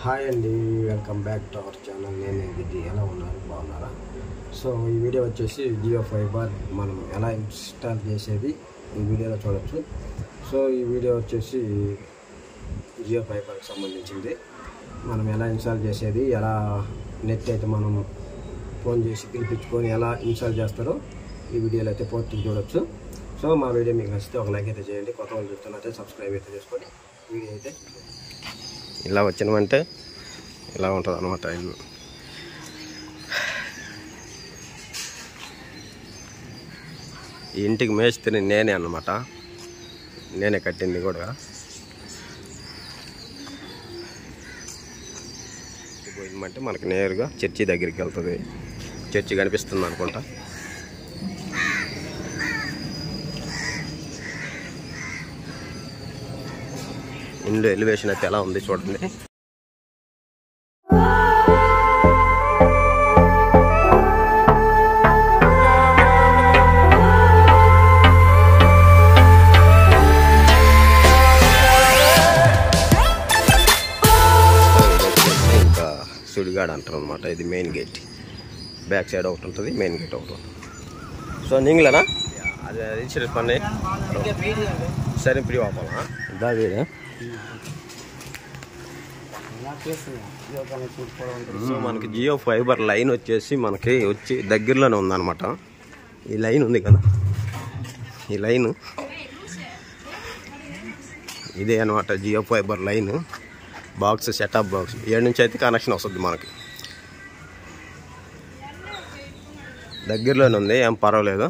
Hi అండి, welcome back to our channel. నేను విధి. ఎలా ఉన్నారు? బాగున్నారా? సో ఈ వీడియో వచ్చేసి జియో ఫైబర్ మనం ఎలా ఇన్స్టాల్ చేసేది ఈ వీడియోలో చూడొచ్చు. సో ఈ వీడియో వచ్చేసి జియో ఫైబర్కి సంబంధించింది. మనం ఎలా ఇన్స్టాల్ చేసేది, ఎలా నెట్ అయితే మనం ఫోన్ చేసి పిలిపించుకొని ఎలా ఇన్స్టాల్ చేస్తారో ఈ వీడియోలో అయితే పూర్తిగా చూడొచ్చు. సో మా వీడియో మీకు నచ్చితే ఒక లైక్ అయితే చేయండి. కొత్త వాళ్ళు చూస్తున్నట్టే సబ్స్క్రైబ్ అయితే చేసుకొని వీడియో అయితే ఇలా వచ్చినమంటే ఇలా ఉంటుంది అనమాట. ఇల్లు ఈ ఇంటికి మేస్త్రి నేనే అన్నమాట, నేనే కట్టింది కూడా. పోయిందంటే మనకి నేరుగా చర్చి దగ్గరికి వెళ్తుంది. చర్చి కనిపిస్తుంది అనుకుంటా. ఇంట్లో ఎలివేషన్ అయితే ఎలా ఉంది చూడండి. ఇంకా సుడిగాడు అంటారు అనమాట. ఇది మెయిన్ గేట్. బ్యాక్ సైడ్ ఒకటి ఉంటుంది, మెయిన్ గేట్ ఒకటి ఉంటుంది. సో నీంగ్లేనా అది రిజిస్టర్ పని సరే ప్రీ వాపాలా దా వీడే. సో మనకి జియో ఫైబర్ లైన్ వచ్చేసి మనకి దగ్గరలోనే ఉందన్నమాట. ఈ లైన్ ఉంది కదా, ఈ లైన్ ఇదే అనమాట Jio fiber line. Box setup box 7 నుంచి అయితే కనెక్షన్ వస్తుంది మనకి. దగ్గరలోనే ఉంది, ఏం పర్వాలేదు.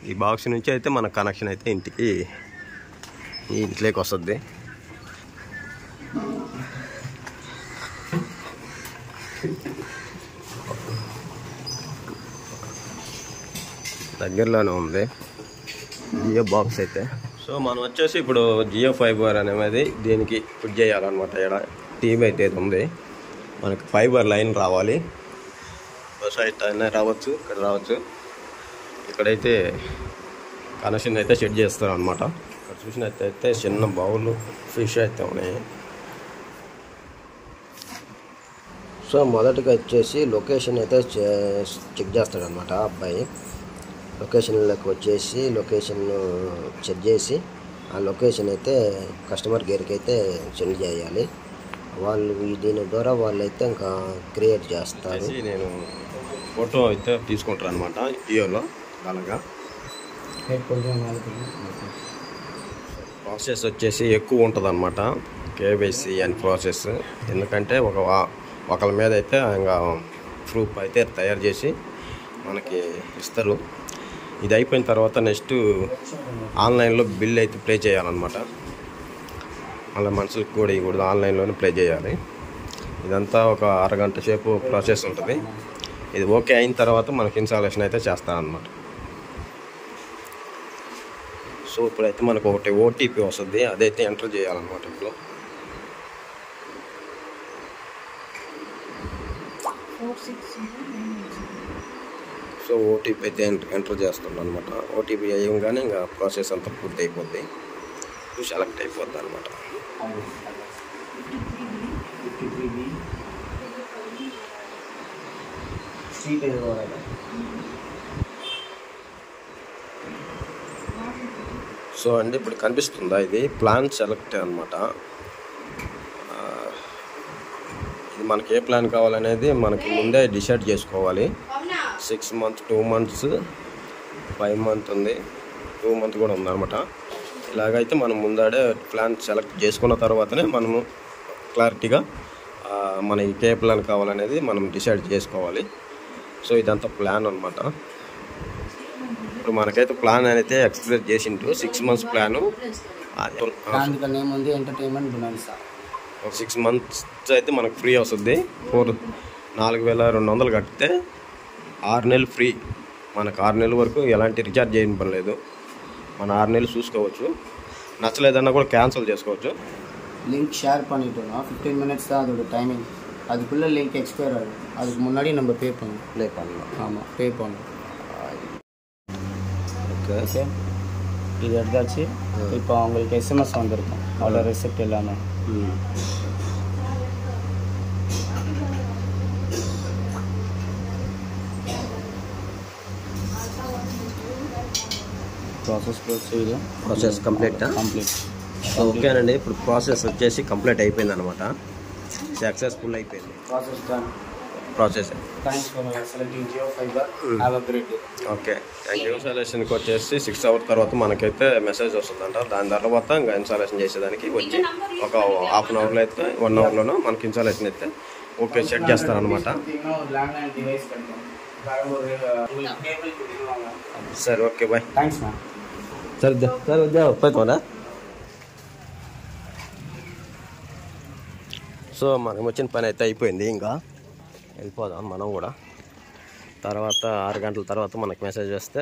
ఈ బాక్స్ నుంచి అయితే మన కనెక్షన్ అయితే ఈ ఇంట్లోకి వస్తుంది. దగ్గరలోనే ఉంది జియో బాక్స్ అయితే. సో మనం వచ్చేసి ఇప్పుడు జియో ఫైబర్ అనేది దీనికి ఫిట్ చేయాలన్నమాట. ఇక్కడ టీవీ అయితే ఉంది, మనకి ఫైబర్ లైన్ రావాలి. సైట్ అయినా రావచ్చు, ఇక్కడ రావచ్చు. ఇక్కడైతే కనెక్షన్ అయితే సెట్ చేస్తారు అనమాట. ఇక్కడ చూసినట్టయితే చిన్న బౌల్ ఫిష్ అయితే ఉన్నాయి. సో మొదటిగా వచ్చేసి లొకేషన్ అయితే చెక్ చేస్తాడు అనమాట అబ్బాయి. లొకేషన్లోకి వచ్చేసి లొకేషన్ చెక్ చేసి ఆ లొకేషన్ అయితే కస్టమర్ కేర్కి అయితే సెండ్ చేయాలి. వాళ్ళు దీని ద్వారా వాళ్ళు అయితే ఇంకా క్రియేట్ చేస్తారు. నేను ఫోటో అయితే తీసుకుంటాను అనమాట జియోలో. అలాగా ప్రాసెస్ వచ్చేసి ఎక్కువ ఉంటుంది అనమాట, కేవైసీ అండ్ ప్రాసెస్. ఎందుకంటే ఒకళ్ళ మీద అయితే ఇంకా ప్రూఫ్ అయితే తయారు చేసి మనకి ఇస్తారు. ఇది అయిపోయిన తర్వాత నెక్స్ట్ ఆన్లైన్లో బిల్ అయితే ప్లే చేయాలన్నమాట. అలా మనుషులకు కూడా ఇవ్వకూడదు, ఆన్లైన్లోనే ప్లే చేయాలి. ఇదంతా ఒక అరగంట సేపు ప్రాసెస్ ఉంటుంది. ఇది ఓకే అయిన తర్వాత మనకి ఇన్స్టాలేషన్ అయితే చేస్తారనమాట. సో ఇప్పుడైతే మనకు ఒకటి ఓటీపీ వస్తుంది, అదైతే ఎంటర్ చేయాలన్నమాట. ఇంట్లో సో ఓటీపీ అయితే ఎంటర్ చేస్తున్నాను అనమాట. ఓటీపీ అయ్యంగానే ఇంకా ప్రాసెస్ అంతా పూర్తి అయిపోద్ది, సెలెక్ట్ అయిపోద్ది అనమాట. సో అండి ఇప్పుడు కనిపిస్తుందా, ఇది ప్లాన్ సెలెక్ట్ అనమాట. ఇది మనకి ఏ ప్లాన్ కావాలనేది మనకి ముందే డిసైడ్ చేసుకోవాలి. 6 months, 2 months, 5 months ఉంది, 2 months కూడా ఉందన్నమాట. ఇలాగైతే మనం ముందాడే ప్లాన్ సెలెక్ట్ చేసుకున్న తర్వాతనే మనము క్లారిటీగా మనకి ఏ ప్లాన్ కావాలనేది మనం డిసైడ్ చేసుకోవాలి. సో ఇదంతా ప్లాన్ అనమాట. ఇప్పుడు మనకైతే ప్లాన్ అయితే ఎక్స్ప్రెస్ చేసిండు 6 months ప్లాను. 6 months అయితే మనకు ఫ్రీ వస్తుంది. 4,200 కడితే 6 నెలలు ఫ్రీ. మనకు 6 నెలల వరకు ఎలాంటి రీఛార్జ్ చేయని పని లేదు. మన 6 నెలలు చూసుకోవచ్చు. నచ్చలేదన్నా కూడా క్యాన్సిల్ చేసుకోవచ్చు. லிங்க் ஷேர் பண்ணிட்டோம்னா 15 minutes தான் அதோட டைமிங். அதுக்குள்ளே லிங்க் எக்ஸ்பயர் ஆகும். அதுக்கு முன்னாடி நம்ம பே பண்ணலாம். ஆமாம், பே பண்ணணும். ஓகே, இது எடுத்தாச்சு. இப்போ அவங்களுக்கு எஸ்எம்எஸ் வந்திருக்கும், அவ்வளோ ரெசிப்ட் எல்லாமே. Process complete. ఓకేనండి, ఇప్పుడు ప్రాసెస్ వచ్చేసి కంప్లీట్ అయిపోయింది అనమాట. సక్సెస్ఫుల్ అయిపోయింది process. Thanks for selecting Jio Fiber. Have a great day. Okay, thank you. ఇన్స్టాలేషన్కి వచ్చేసి 6 hours తర్వాత మనకైతే మెసేజ్ వస్తుందంట. దాని తర్వాత ఇంకా ఇన్స్టాలేషన్ చేసేదానికి వచ్చి ఒక ½ an hourలో అయితే 1 hourలోనో మనకి ఇన్స్టాలేషన్ అయితే ఓకే సెట్ చేస్తారనమాట. సరే, ఓకే, బాయ్. Thanks ma'am. సరే పోయిపోనా. సో మనం వచ్చిన పని అయితే అయిపోయింది, ఇంకా వెళ్ళిపోదాం మనం కూడా. తర్వాత 6 గంటల తర్వాత మనకు మెసేజ్ వస్తే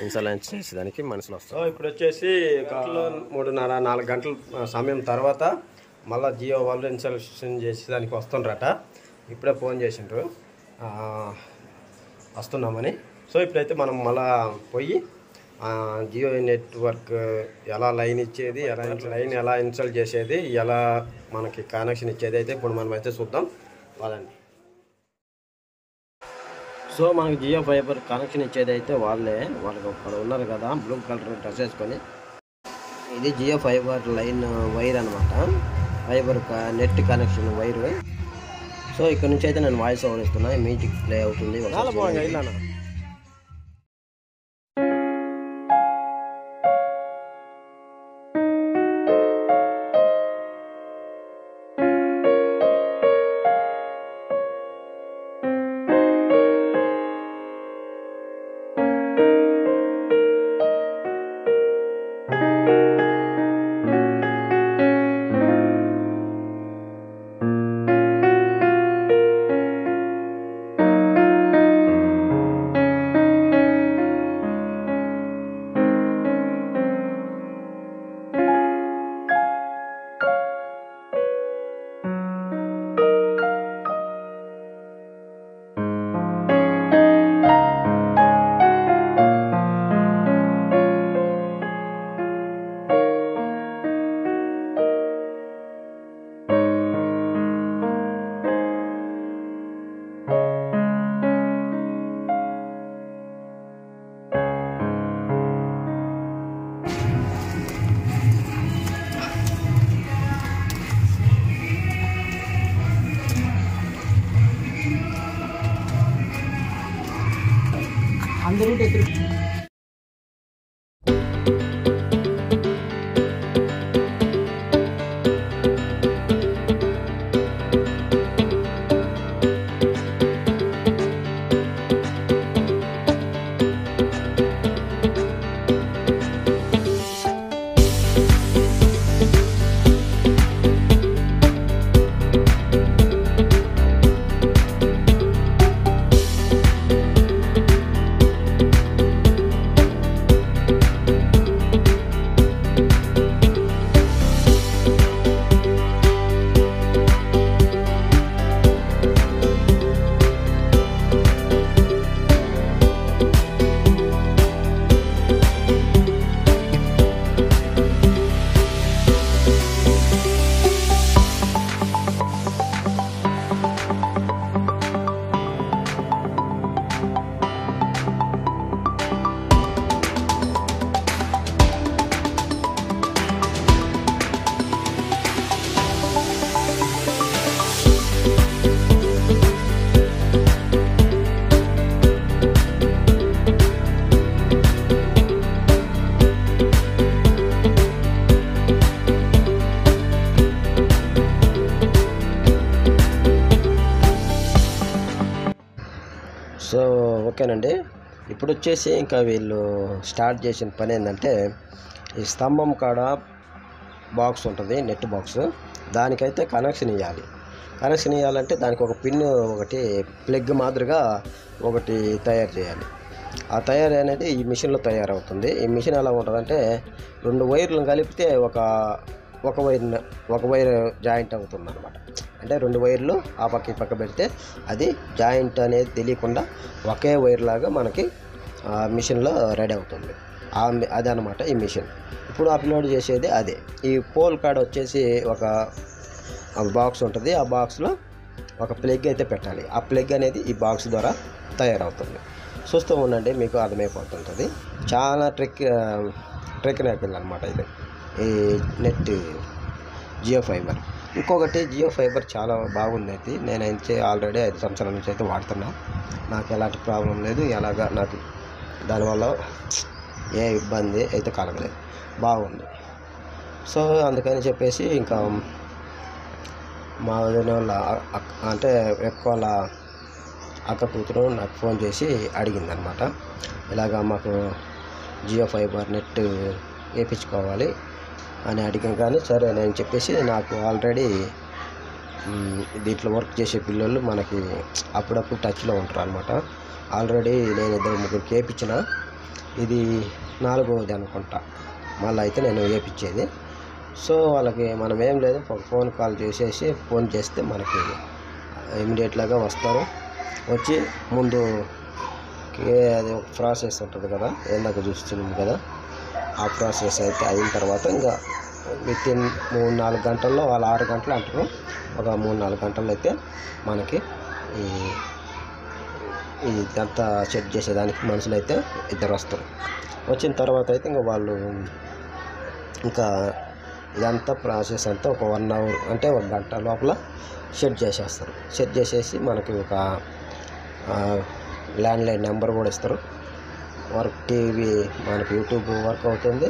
ఇన్స్టాలేషన్ చేసేదానికి మనుషులు వస్తాం. సో ఇప్పుడు వచ్చేసి 3:30-4 గంటల సమయం తర్వాత మళ్ళీ జియో వాళ్ళు ఇన్స్టాలేషన్ చేసేదానికి వస్తుండ్రట. ఇప్పుడే ఫోన్ చేసిండ్రు వస్తున్నామని. సో ఇప్పుడైతే మనం మళ్ళీ పోయి జియో నెట్వర్క్ ఎలా లైన్ ఇచ్చేది, లైన్ ఎలా ఇన్స్టాల్ చేసేది, ఎలా మనకి కనెక్షన్ ఇచ్చేది అయితే ఇప్పుడు మనం అయితే చూద్దాం వాళ్ళని. సో మనకి జియో ఫైబర్ కనెక్షన్ ఇచ్చేది అయితే వాళ్ళకి అక్కడ ఉన్నారు కదా బ్లూ కలర్ డ్రెస్ వేసుకొని. ఇది జియో ఫైబర్ లైన్ వైర్ అనమాట, fibre net connection wire. So ఇక్కడ నుంచి అయితే నేను వాయిస్ ఓవర్ ఇస్తున్నా, మ్యూజిక్ ప్లే అవుతుంది. అందరూ సో ఓకేనండి. ఇప్పుడు వచ్చేసి ఇంకా వీళ్ళు స్టార్ట్ చేసిన పని ఏంటంటే, ఈ స్తంభం కాడ బాక్స్ ఉంటుంది, నెట్ బాక్స్, దానికైతే కనెక్షన్ ఇవ్వాలి. కనెక్షన్ ఇవ్వాలంటే దానికి ఒక పిన్ ఒకటి ప్లగ్ మాదిరిగా ఒకటి తయారు చేయాలి. ఆ తయారీ అనేది ఈ మిషన్లో తయారవుతుంది. ఈ మిషన్ ఎలా ఉంటుందంటే 2 వైర్లను కలిపితే ఒక వైర్ జాయింట్ అవుతుంది అనమాట. అంటే 2 వైర్లు ఆ పక్క ఈ పక్క పెడితే అది జాయింట్ అనేది తెలియకుండా ఒకే వైర్ లాగా మనకి మిషన్లో రెడీ అవుతుంది. అదే అనమాట ఈ మిషన్. ఇప్పుడు అప్లోడ్ చేసేది అదే. ఈ పోల్ కాడ వచ్చేసి ఒక బాక్స్ ఉంటుంది. ఆ బాక్స్లో ఒక ప్లగ్ అయితే పెట్టాలి. ఆ ప్లగ్ అనేది ఈ బాక్స్ ద్వారా తయారవుతుంది. చూస్తూ ఉండండి, మీకు అర్థమైపోతుంటుంది. చాలా ట్రెక్ అనమాట ఇది ఈ నెట్ జియో ఫైబర్. ఇంకొకటి జియో ఫైబర్ చాలా బాగుంది. అయితే నేనైతే ఆల్రెడీ 5 సంవత్సరాల నుంచి అయితే వాడుతున్నా. నాకు ఎలాంటి ప్రాబ్లం లేదు. ఎలాగా నాకు దానివల్ల ఏ ఇబ్బంది అయితే కలగలేదు, బాగుంది. సో అందుకని చెప్పేసి ఇంకా మా వదిన వాళ్ళ అంటే ఎక్కువ అక్క కూతురు నాకు ఫోన్ చేసి అడిగిందనమాట, ఇలాగా మాకు జియో ఫైబర్ నెట్ వేయించుకోవాలి అని అడిగాం. కానీ సరే నేను చెప్పేసి, నాకు ఆల్రెడీ దీంట్లో వర్క్ చేసే పిల్లలు మనకి అప్పుడప్పుడు టచ్లో ఉంటారు అనమాట. ఆల్రెడీ నేను 2-3 వేయించిన, ఇది 4వది అనుకుంటా మళ్ళీ అయితే నేను వేయించేది. సో వాళ్ళకి మనం ఏం లేదు, ఫోన్ కాల్ చేసేసి ఫోన్ చేస్తే మనకి ఇమీడియట్లాగా వస్తారు. వచ్చి ముందు అది ఒక ప్రాసెస్ ఉంటుంది కదా, ఏందాక చూస్తున్నాం కదా, ఆ ప్రాసెస్ అయితే అయిన తర్వాత ఇంకా వితిన్ 3-4 గంటల్లో, వాళ్ళు 6 గంటలు అంటారు, ఒక 3-4 గంటల్లో అయితే మనకి ఇదంతా సెట్ చేసేదానికి మనుషులు అయితే 2 వస్తారు. వచ్చిన తర్వాత అయితే ఇంకా వాళ్ళు ఇంకా ఇదంతా ప్రాసెస్ అంతా ఒక 1 అవర్ అంటే 1 గంట లోపల సెట్ చేసేస్తారు. సెట్ చేసేసి మనకి ఒక ల్యాండ్లైన్ నెంబర్ కూడా ఇస్తారు. వర్క్ టీవీ మనకి యూట్యూబ్ వర్క్ అవుతుంది.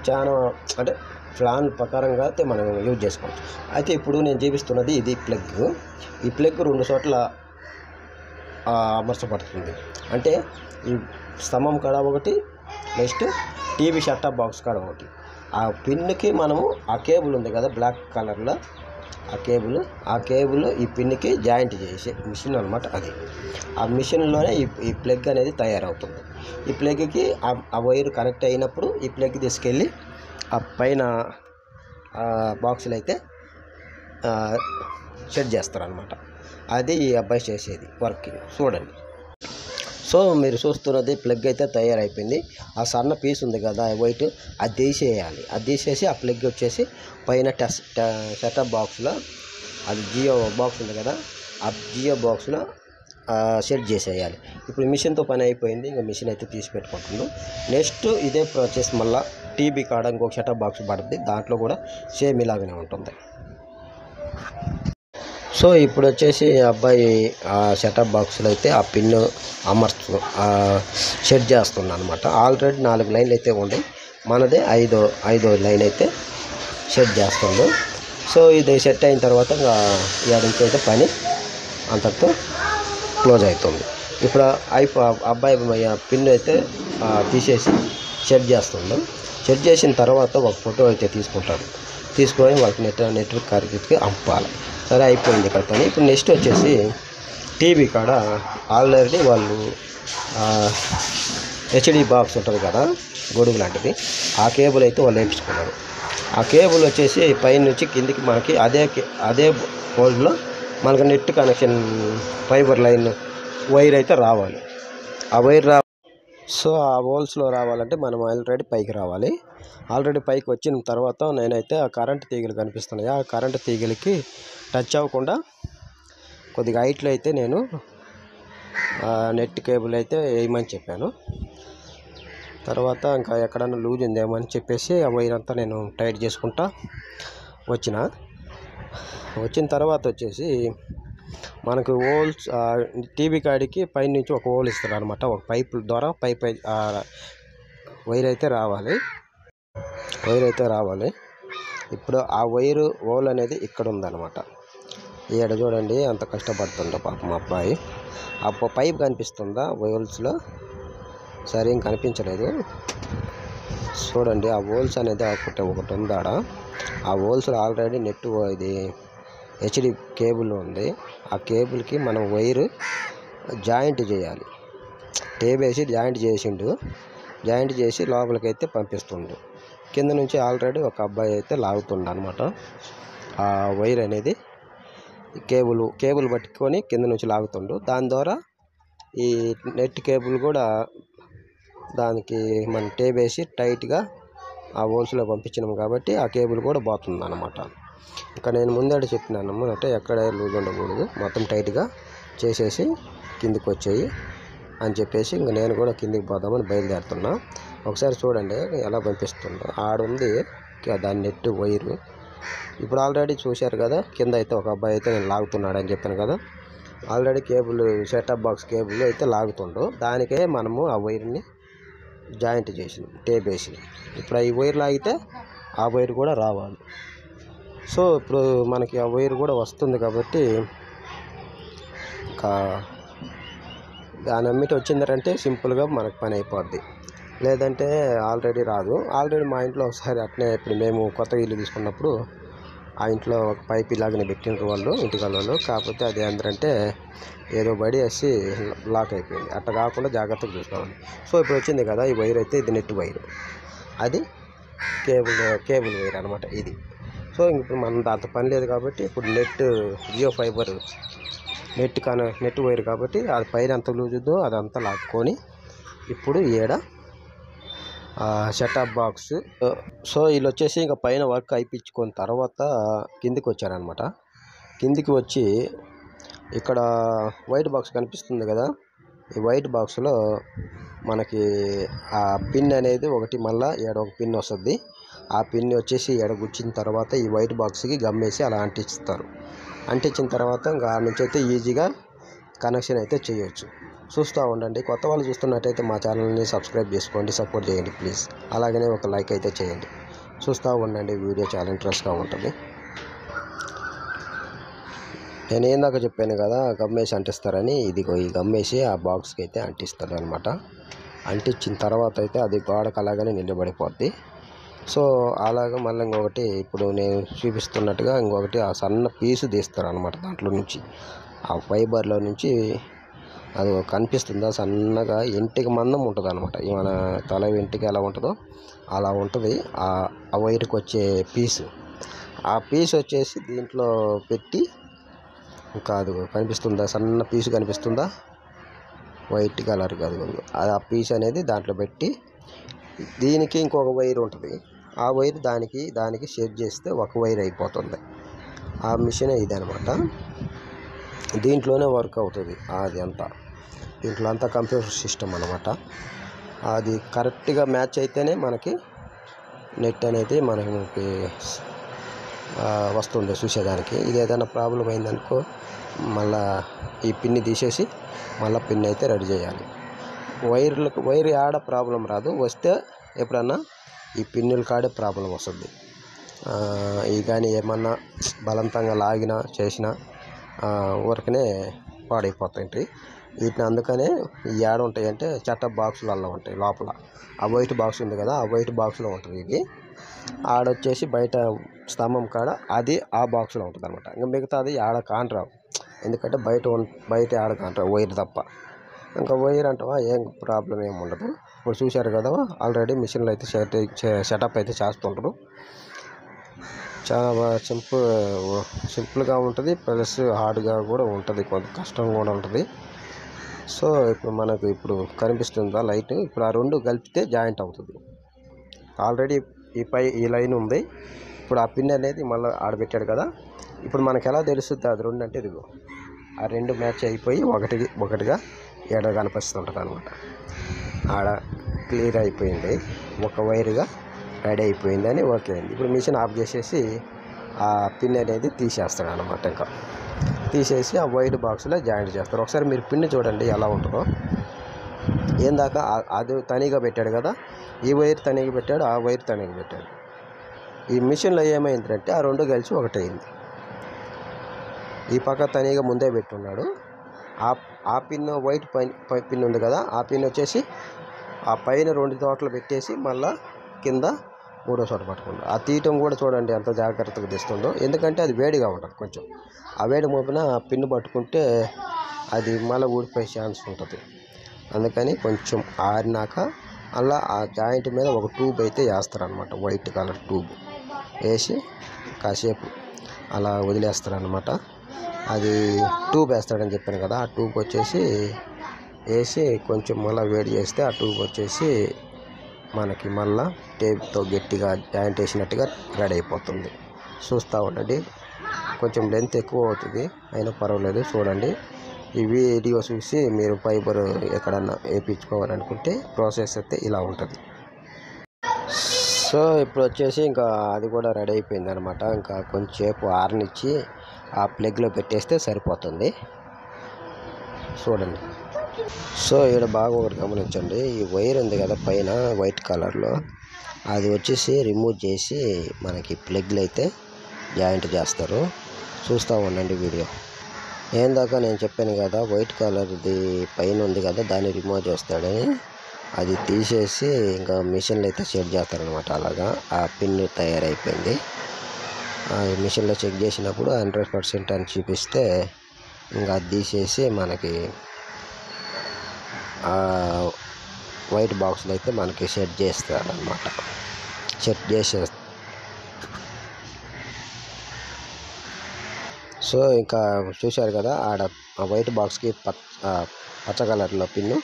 చాలా అంటే ప్లాన్ ప్రకారంగా అయితే మనం యూజ్ చేసుకోవచ్చు. అయితే ఇప్పుడు నేను చూపిస్తున్నది ఇది ప్లగ్. ఈ ప్లగ్ 2 చోట్ల అమర్చబడుతుంది. అంటే ఈ స్తంభం కాడ ఒకటి, నెక్స్ట్ టీవీ సెటప్ బాక్స్ కాడ ఒకటి. ఆ పిన్కి మనము ఆ కేబుల్ ఉంది కదా బ్లాక్ కలర్లో, ఆ కేబుల్ ఈ పిన్కి జాయింట్ చేసే మిషన్ అనమాట. అది ఆ మిషన్లోనే ఈ ప్లగ్ అనేది తయారవుతుంది. ఈ ప్లగ్కి ఆ వైర్ కనెక్ట్ అయినప్పుడు ఈ ప్లగ్ తీసుకెళ్ళి ఆ పైన బాక్సులు అయితే సెట్ చేస్తారనమాట. అది ఈ అబ్బాయి చేసేది వర్క్. చూడండి. సో మీరు చూస్తున్నది ప్లగ్ అయితే తయారైపోయింది. ఆ సన్న పీస్ ఉంది కదా వైట్, అది తీసేయాలి. అది తీసేసి ఆ ప్లగ్ వచ్చేసి పైన సెటప్ బాక్స్లో, అది జియో బాక్స్ ఉంది కదా, ఆ జియో బాక్స్లో సెట్ చేసేయాలి. ఇప్పుడు మిషన్తో పని అయిపోయింది. ఇంకా మిషన్ అయితే తీసి పెట్టుకుంటున్నాం. నెక్స్ట్ ఇదే ప్రాసెస్ మళ్ళీ టీవీ కాడ ఇంకొక సెటప్ బాక్స్ పడుతుంది, దాంట్లో కూడా సేమ్ ఇలాగనే ఉంటుంది. సో ఇప్పుడు వచ్చేసి అబ్బాయి ఆ సెటప్ బాక్స్లో అయితే ఆ పిన్ సెట్ చేస్తున్నా అనమాట. ఆల్రెడీ 4 లైన్లు అయితే ఉన్నాయి, మనదే ఐదో లైన్ అయితే సెట్ చేస్తుండు. సో ఇది సెట్ అయిన తర్వాత ఇంకా నుంచి అయితే పని అంతటితో క్లోజ్ అవుతుంది. ఇప్పుడు అబ్బాయి పిన్ అయితే తీసేసి సెట్ చేస్తుండు. సెట్ చేసిన తర్వాత ఒక ఫోటో అయితే తీసుకుంటాడు. తీసుకొని వాళ్ళకి నెట్వర్క్ కార్యక్రమానికి పంపాలి. సరే అయిపోయింది ఇక్కడ పని. ఇప్పుడు నెక్స్ట్ వచ్చేసి టీవీ కాడ ఆల్రెడీ వాళ్ళు హెచ్డి బాక్స్ ఉంటుంది కదా, గొడుగు లాంటిది, ఆ కేబుల్ అయితే వాళ్ళు వేయించుకున్నారు. ఆ కేబుల్ వచ్చేసి పైన నుంచి కిందికి మనకి అదే హోల్డ్లో మనకు net connection fibre line wire అయితే రావాలి. ఆ వైర్ సో ఆ హోల్స్లో రావాలంటే మనం ఆల్రెడీ పైకి రావాలి. ఆల్రెడీ పైకి వచ్చిన తర్వాత నేనైతే ఆ కరెంట్ తీగలు కనిపిస్తున్నాయి, ఆ కరెంట్ తీగలకి టచ్ అవ్వకుండా కొద్దిగా హైట్లో అయితే నేను నెట్ కేబుల్ అయితే వేయమని చెప్పాను. తర్వాత ఇంకా ఎక్కడన్నా లూజ్ ఉందేమో అని చెప్పేసి ఆ వైర్ అంతా నేను టైట్ చేసుకుంటా వచ్చిన తర్వాత వచ్చేసి మనకు హోల్స్ టీవీ కాడికి పైన నుంచి ఒక హోల్ ఇస్తారు అనమాట. ఒక పైప్ ద్వారా వైర్ అయితే రావాలి. ఇప్పుడు ఆ వైరు హోల్ అనేది ఇక్కడ ఉందన్నమాట. ఈడ చూడండి అంత కష్టపడుతుందో పాపం మా అబ్బాయి. ఆ పైప్ కనిపిస్తుందా హోల్స్లో? సరిగ్గా కనిపించలేదు. చూడండి ఆ హోల్స్ అనేది ఒకటి ఉందాడ. ఆ హోల్స్లో ఆల్రెడీ నెట్ ఇది హెచ్డి కేబుల్ ఉంది. ఆ కేబుల్కి మనం వైరు జాయింట్ చేయాలి. టేప్ వేసి జాయింట్ చేసి లోపలికి అయితే పంపిస్తుండు. కింద నుంచి ఆల్రెడీ ఒక అబ్బాయి అయితే లాగుతుండ అనమాట. ఆ వైర్ అనేది కేబుల్ పట్టుకొని కింద నుంచి లాగుతుండు. దాని ద్వారా ఈ నెట్ కేబుల్ కూడా దానికి మనం టేప్ వేసి టైట్గా ఆ హోల్స్లో పంపించినాం కాబట్టి ఆ కేబుల్ కూడా పోతుంది అన్నమాట. ఇంకా నేను ముందే చెప్పినాను అంటే ఎక్కడ లూజ్ ఉండకూడదు, మొత్తం టైట్గా చేసేసి కిందికి వచ్చేయి అని చెప్పేసి ఇంక నేను కూడా కిందికి పోదామని బయలుదేరుతున్నా. ఒకసారి చూడండి ఎలా పంపిస్తుందో. ఆడుంది దాని నెట్ వైరు. ఇప్పుడు ఆల్రెడీ చూశారు కదా, కింద అయితే ఒక అబ్బాయి అయితే నేను లాగుతున్నాడు అని చెప్పాను కదా. Already cable setup box cable అయితే లాగుతుండు. దానికే మనము ఆ వైర్ని జాయింట్ చేసినాం, టేప్ వేసి. ఇప్పుడు ఈ వైర్ లాగితే ఆ వైర్ కూడా రావాలి. సో ఇప్పుడు మనకి ఆ వైర్ కూడా వస్తుంది కాబట్టి ఇంకా దాని అమ్మిటి వచ్చిందంటే సింపుల్గా మనకు పని అయిపోద్ది. లేదంటే ఆల్రెడీ రాదు. ఆల్రెడీ మా ఇంట్లో ఒకసారి అట్నే ఇప్పుడు మేము కొత్త ఇల్లు తీసుకున్నప్పుడు ఆ ఇంట్లో ఒక పైప్ ఇలాగనే పెట్టినారు వాళ్ళు, ఇంటికాళ్ళు. కాకపోతే అది ఏంటంటే ఏదో బడి వేసి లాక్ అయిపోయింది. అట్లా కాకుండా జాగ్రత్తగా చూసుకోవాలి. సో ఇప్పుడు వచ్చింది కదా ఈ వైర్ అయితే, ఇది నెట్ వైర్, అది కేబుల్ వైర్ అనమాట ఇది. సో ఇప్పుడు మనం దాంతో పని లేదు కాబట్టి ఇప్పుడు జియో ఫైబర్ నెట్ వైర్ కాబట్టి అది పైన ఎంత లూజ్ ఉందో అదంతా లాక్కొని ఇప్పుడు సెటప్ బాక్స్. సో వీళ్ళు వచ్చేసి ఇంకా పైన వర్క్ అయిపించుకున్న తర్వాత కిందికి వచ్చారనమాట. కిందికి వచ్చి ఇక్కడ వైట్ బాక్స్ కనిపిస్తుంది కదా, ఈ వైట్ బాక్స్లో మనకి ఆ పిన్ అనేది ఒకటి, మళ్ళీ ఒక పిన్ వస్తుంది. ఆ పిన్ వచ్చేసి గుచ్చిన తర్వాత ఈ వైట్ బాక్స్కి గమ్మేసి అలా అంటిస్తారు. అంటించిన తర్వాత ఇంకా ఆ నుంచి అయితే ఈజీగా కనెక్షన్ అయితే చేయొచ్చు. చూస్తూ ఉండండి. కొత్త వాళ్ళు చూస్తున్నట్టయితే మా ఛానల్ని సబ్స్క్రైబ్ చేసుకోండి, సపోర్ట్ చేయండి ప్లీజ్. అలాగనే ఒక లైక్ అయితే చేయండి. చూస్తూ ఉండండి, వీడియో చాలా ఇంట్రెస్ట్గా ఉంటుంది. నేను ఏందాక చెప్పాను కదా గమ్మేసి అంటిస్తారని, ఇదిగో ఈ గమ్మేసి ఆ బాక్స్కి అయితే అంటిస్తారు అనమాట. అంటించిన తర్వాత అయితే అది గోడకు అలాగనే నిలబడిపోద్ది. సో అలాగ మళ్ళీ ఇంకొకటి ఇప్పుడు నేను చూపిస్తున్నట్టుగా ఇంకొకటి ఆ సన్న పీసు తీస్తారు అనమాట. దాంట్లో నుంచి ఆ ఫైబర్లో నుంచి అది కనిపిస్తుందా సన్నగా ఇంటికి మందం ఉంటుంది అనమాట. మన తల వెంటికి ఎలా ఉంటుందో అలా ఉంటుంది ఆ వైర్కి వచ్చే పీసు. ఆ పీసు వచ్చేసి దీంట్లో పెట్టి, ఇంకా అది కనిపిస్తుందా సన్న పీసు కనిపిస్తుందా, వైట్ కలర్ కాదు, అది ఆ పీస్ అనేది దాంట్లో పెట్టి దీనికి ఇంకొక వైర్ ఉంటుంది. ఆ వైర్ దానికి షేర్ చేస్తే ఒక వైర్ అయిపోతుంది. ఆ మిషన్ ఇది అనమాట. దీంట్లోనే వర్క్ అవుతుంది అది అంతా. దీంట్లో అంతా కంప్యూటర్ సిస్టమ్ అనమాట. అది కరెక్ట్గా మ్యాచ్ అయితేనే మనకి నెట్ అనేది మనకి వస్తుంది చూసేదానికి. ఇది ఏదైనా ప్రాబ్లం అయిందనుకో మళ్ళీ ఈ పిన్ని తీసేసి మళ్ళీ పిన్ అయితే రెడీ చేయాలి. వైర్ ఆడ ప్రాబ్లం రాదు, వస్తే ఎప్పుడన్నా ఈ పిన్నుల కాడే ప్రాబ్లం వస్తుంది. ఈ కానీ ఏమన్నా బలవంతంగా లాగినా చేసినా ఊరికనే పాడైపోతాయి వీటిని. అందుకనే ఈ యాడ్ ఉంటాయి అంటే సెటప్ బాక్సులలో ఉంటాయి. లోపల ఆ వైట్ బాక్స్ ఉంది కదా, ఆ వైట్ బాక్స్లో ఉంటుంది ఇది. ఆడొచ్చేసి బయట స్తంభం కాడ అది ఆ బాక్స్లో ఉంటుంది అనమాట. ఇంకా మిగతాది ఆడ కాంట్రావు, ఎందుకంటే బయట ఆడ కాంట్రావు వైర్ తప్ప. ఇంకా వైర్ అంటావా ఏం ప్రాబ్లం ఏమి ఉండదు. ఇప్పుడు చూశారు కదా ఆల్రెడీ మిషన్లో అయితే సెటప్ అయితే చేస్తుంటారు. చాలా బాగా సింపుల్గా ఉంటుంది, ప్లస్ హార్డ్గా కూడా ఉంటుంది, కొంత కష్టంగా కూడా ఉంటుంది. సో ఇప్పుడు మనకు ఇప్పుడు కనిపిస్తుందా లైట్, ఇప్పుడు ఆ రెండు కలిపితే జాయింట్ అవుతుంది. ఆల్రెడీ ఈ లైన్ ఉంది. ఇప్పుడు ఆ పిన్ అనేది మళ్ళీ ఆడబెట్టాడు కదా. ఇప్పుడు మనకు ఎలా తెలుస్తుంది అది రెండు అంటే, ఇదిగో ఆ రెండు మ్యాచ్ అయిపోయి ఒకటిగా ఎడ కనిపిస్తుంటుంది అనమాట. ఆడ క్లియర్ అయిపోయింది, ఒక వైరుగా రెడీ అయిపోయిందని ఓకే అయింది. ఇప్పుడు మిషన్ ఆఫ్ చేసేసి ఆ పిన్ అనేది తీసేస్తాడు అనమాట. ఇంకా తీసేసి ఆ వైట్ బాక్స్లో జాయింట్ చేస్తారు. ఒకసారి మీరు పిన్ చూడండి ఎలా ఉంటుందో. ఏందాక అది తనీగా పెట్టాడు కదా, ఈ వైర్ తనీగా పెట్టాడు, ఆ వైర్ తనీగా పెట్టాడు. ఈ మిషన్లో ఏమైందంటే ఆ రెండు కలిసి ఒకటైంది. ఈ పక్క తనీగా ముందే పెట్టున్నాడు. ఆ పిన్ వైట్ పిన్ ఉంది కదా, ఆ పిన్ వచ్చేసి ఆ పైన రెండు చోట్ల పెట్టేసి మళ్ళీ కింద మూడో చోట పట్టుకుంటాడు. ఆ తీయటం కూడా చూడండి ఎంత జాగ్రత్తగా తీస్తుందో, ఎందుకంటే అది వేడిగా ఉంటుంది కొంచెం. ఆ వేడి మోపిన పిన్ను పట్టుకుంటే అది మళ్ళీ ఊడిపోయే ఛాన్స్ ఉంటుంది. అందుకని కొంచెం ఆరినాక అలా ఆ జాయింట్ మీద ఒక ట్యూబ్ అయితే వేస్తారనమాట, వైట్ కలర్ ట్యూబ్ వేసి కాసేపు అలా వదిలేస్తారనమాట. అది ట్యూబ్ వేస్తాడని చెప్పాను కదా, ఆ ట్యూబ్ వచ్చేసి వేసి కొంచెం మళ్ళీ వేడి చేస్తే ఆ ట్యూబ్ వచ్చేసి మనకి మళ్ళీ టేప్తో గట్టిగా జాయింట్ వేసినట్టుగా రెడీ అయిపోతుంది. చూస్తూ ఉండండి. కొంచెం లెంత్ ఎక్కువ అవుతుంది, అయినా పర్వాలేదు. చూడండి, ఈ వీడియో చూసి మీరు ఫైబర్ ఎక్కడన్నా వేయించుకోవాలనుకుంటే ప్రాసెస్ అయితే ఇలా ఉంటుంది. సో ఇప్పుడు వచ్చేసి ఇంకా అది కూడా రెడీ అయిపోయింది అనమాట. ఇంకా కొంచెంసేపు ఆరనిచ్చి ఆ ప్లగ్లో పెట్టేస్తే సరిపోతుంది. చూడండి. సో ఇక్కడ బాగా ఒకటి గమనించండి, ఈ వైర్ ఉంది కదా పైన వైట్ కలర్లో, అది వచ్చేసి రిమూవ్ చేసి మనకి ప్లగ్లు అయితే జాయింట్ చేస్తారు. చూస్తూ ఉండండి వీడియో. ఏందాక నేను చెప్పాను కదా, వైట్ కలర్ది పైన ఉంది కదా, దాన్ని రిమూవ్ చేస్తాడని. అది తీసేసి ఇంకా మిషన్లో అయితే సెట్ చేస్తారనమాట. అలాగా ఆ పిన్ తయారైపోయింది. మిషన్లో చెక్ చేసినప్పుడు 100% అని చూపిస్తే ఇంకా అది తీసేసి మనకి వైట్ బాక్స్లో అయితే మనకి సెట్ చేస్తారనమాట. సెట్ చేసే సో ఇంకా చూశారు కదా, ఆడ వైట్ బాక్స్కి పచ్చ కలర్లో పిన్ను,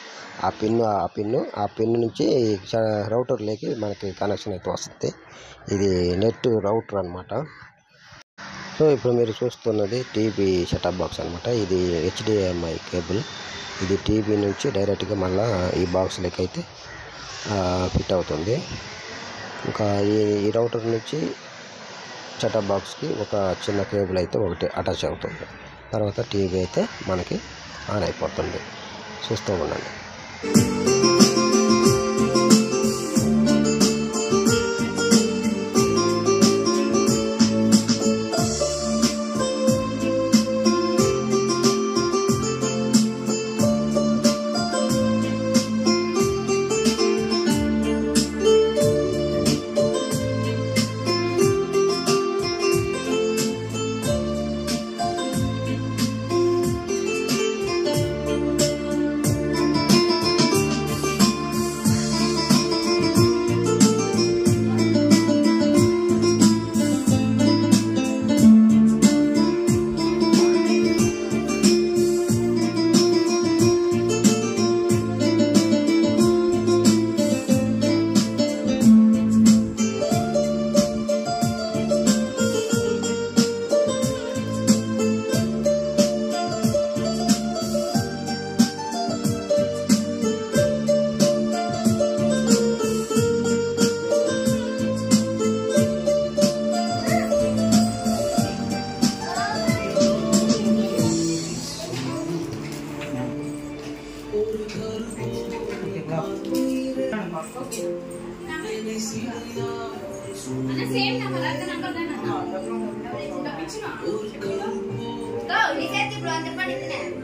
ఆ పిన్ను నుంచి రౌటర్లోకి మనకి కనెక్షన్ అయితే వస్తుంది. ఇది నెట్ రౌటర్ అనమాట. సో ఇప్పుడు మీరు చూస్తున్నది టీవీ సెటప్ బాక్స్ అనమాట. ఇది HDMI కేబుల్. ఇది టీవీ నుంచి డైరెక్ట్గా మళ్ళీ ఈ బాక్స్లోకి అయితే ఫిట్ అవుతుంది. ఇంకా ఈ రౌటర్ నుంచి సెటప్ బాక్స్కి ఒక చిన్న కేబుల్ అయితే ఒకటి అటాచ్ అవుతుంది. తర్వాత టీవీ అయితే మనకి ఆన్ అయిపోతుంది. చూస్తూ ఉండండి. Go, ini saya tidur antara